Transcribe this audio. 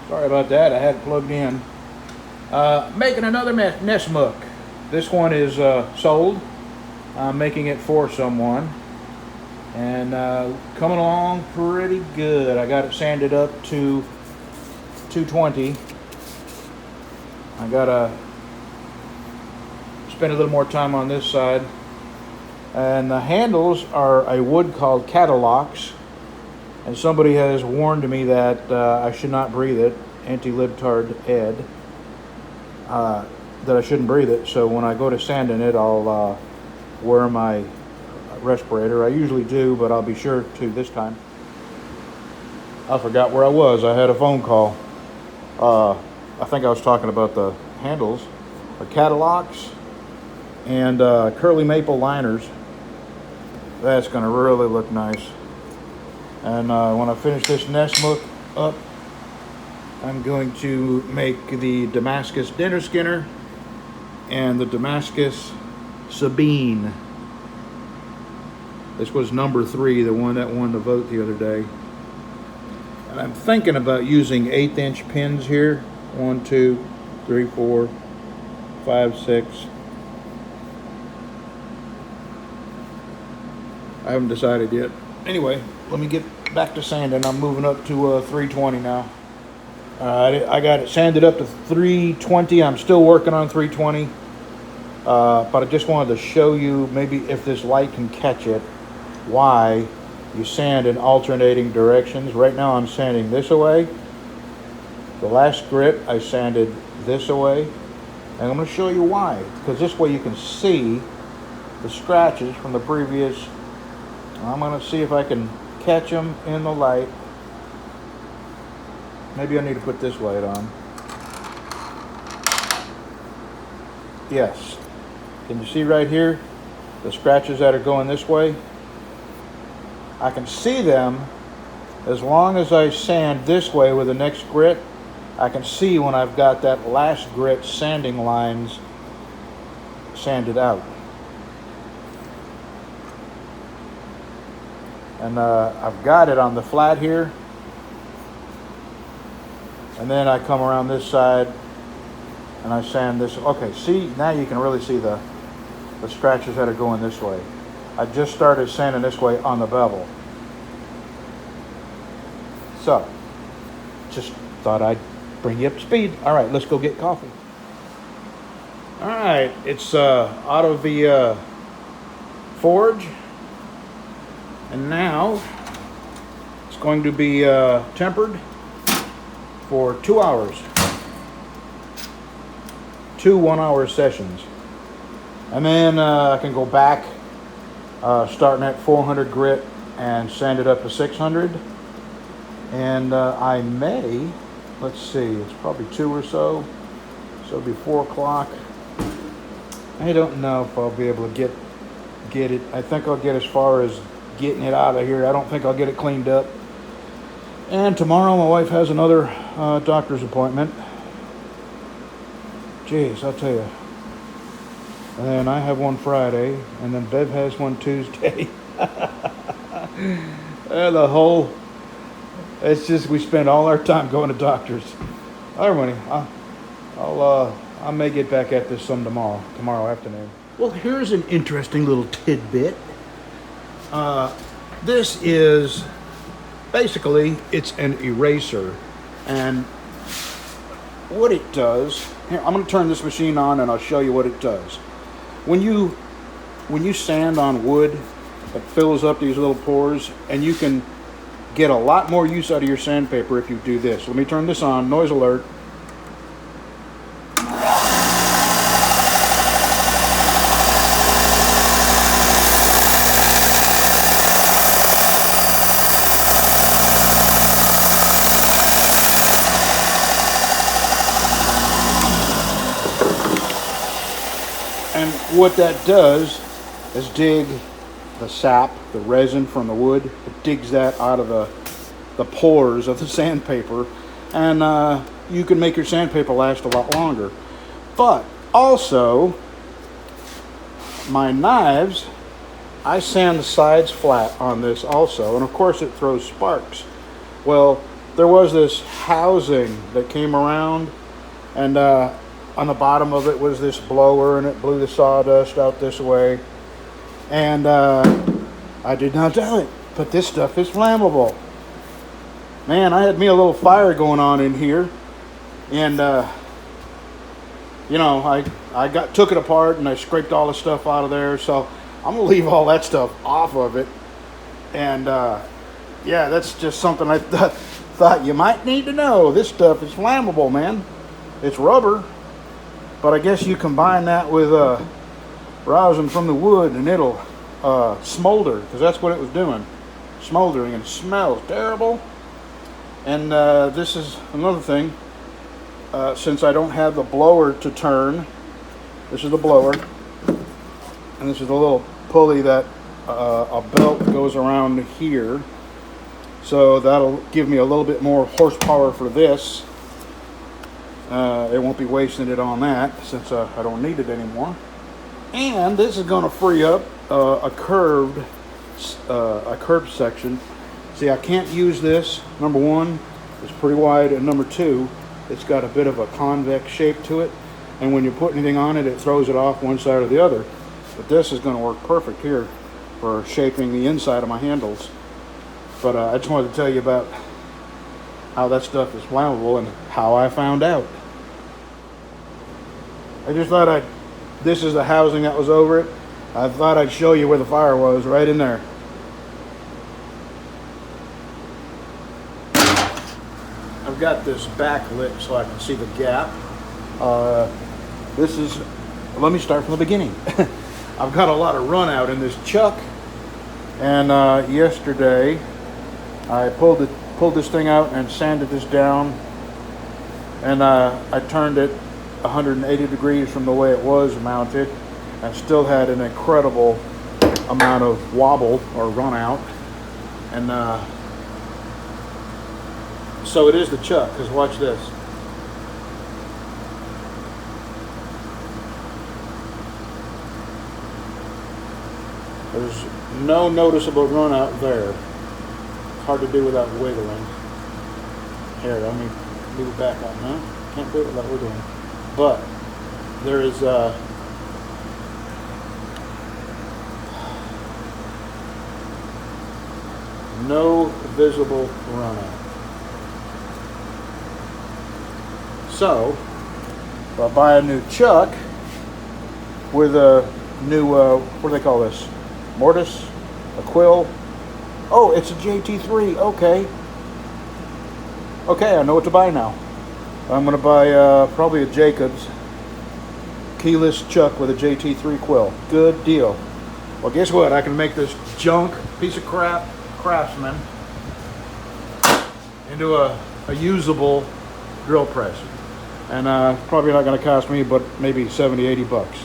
Sorry about that, I had it plugged in. Making another Nessmuk. This one is sold. I'm making it for someone. And coming along pretty good. I got it sanded up to 220. I gotta spend a little more time on this side. And the handles are a wood called Catalox. And somebody has warned me that I should not breathe it, anti-libtard Ed, that I shouldn't breathe it. So when I go to sanding it, I'll wear my respirator. I usually do, but I'll be sure to this time. I forgot where I was. I had a phone call. I think I was talking about the handles, the Catalox, and curly maple liners. That's going to really look nice. And when I finish this Nessmuk up, I'm going to make the Damascus dinner skinner and the Damascus Sabine. This was number 3, the one that won the vote the other day. And I'm thinking about using 1/8" pins here. 1, 2, 3, 4, 5, 6. I haven't decided yet. Anyway, let me get back to sanding. I'm moving up to 320 now. I got it sanded up to 320. I'm still working on 320. But I just wanted to show you, maybe if this light can catch it, why you sand in alternating directions. Right now I'm sanding this away. The last grit I sanded this away. And I'm going to show you why. Because this way you can see the scratches from the previous. I'm going to see if I can catch them in the light. Maybe I need to put this light on. Yes. Can you see right here the scratches that are going this way? I can see them as long as I sand this way with the next grit. I can see when I've got that last grit sanding lines sanded out. And I've got it on the flat here. And then I come around this side and I sand this. Okay, see, now you can really see the scratches that are going this way. I just started sanding this way on the bevel. So, just thought I'd bring you up to speed. All right, let's go get coffee. All right, it's out of the forge. And now it's going to be tempered for 2 hours. 2 1-hour sessions. And then I can go back starting at 400 grit and sand it up to 600. And I may, let's see, it's probably 2 or so. So it'll be 4 o'clock. I don't know if I'll be able to get it. I think I'll get as far as getting it out of here. I don't think I'll get it cleaned up. And tomorrow my wife has another doctor's appointment. Jeez, I'll tell you. And then I have one Friday, and then Bev has one Tuesday. And it's just we spend all our time going to doctors. All right, money. I may get back at this some tomorrow afternoon. Well, here's an interesting little tidbit. This is basically, it's an eraser, and what it does, here, I'm going to turn this machine on and I'll show you what it does. When you sand on wood, it fills up these little pores, and you can get a lot more use out of your sandpaper if you do this. Let me turn this on, noise alert. And what that does is dig the sap, the resin from the wood. It digs that out of the pores of the sandpaper, and you can make your sandpaper last a lot longer. But also, my knives, I sand the sides flat on this also, and of course it throws sparks. Well, there was this housing that came around, and on the bottom of it was this blower, and it blew the sawdust out this way. And I did not tell it, but this stuff is flammable. Man, I had me a little fire going on in here, and you know, I took it apart and I scraped all the stuff out of there. So I'm gonna leave all that stuff off of it. And yeah, that's just something I thought you might need to know. This stuff is flammable, man. It's rubber, but I guess you combine that with rosin from the wood, and it'll smolder, because that's what it was doing, smoldering, and it smells terrible. And this is another thing. Since I don't have the blower to turn, this is the blower, and this is the little pulley that a belt goes around here. So that'll give me a little bit more horsepower for this. It won't be wasting it on that, since I don't need it anymore. And this is going to free up a curved section. See, I can't use this. Number one, it's pretty wide, and number two, it's got a bit of a convex shape to it, and when you put anything on it, it throws it off one side or the other. But this is going to work perfect here for shaping the inside of my handles. But I just wanted to tell you about how that stuff is flammable and how I found out. I just thought this is the housing that was over it. I thought I'd show you where the fire was, right in there. I've got this back lit so I can see the gap. Let me start from the beginning. I've got a lot of run out in this chuck, and yesterday I pulled this thing out and sanded this down, and I turned it 180 degrees from the way it was mounted, and still had an incredible amount of wobble or run out. And so it is the chuck, because watch this. There's no noticeable run out there. It's hard to do without wiggling. Here, let me move it back up. No, can't do it without wiggling. But there is no visible run out. So, if I buy a new chuck with a new, what do they call this? Mortise? A quill? Oh, it's a JT3. Okay. Okay, I know what to buy now. I'm going to buy probably a Jacobs keyless chuck with a JT3 quill. Good deal. Well, guess what? I can make this junk piece of crap Craftsman into a usable drill press. And probably not going to cost me but maybe 70, 80 bucks.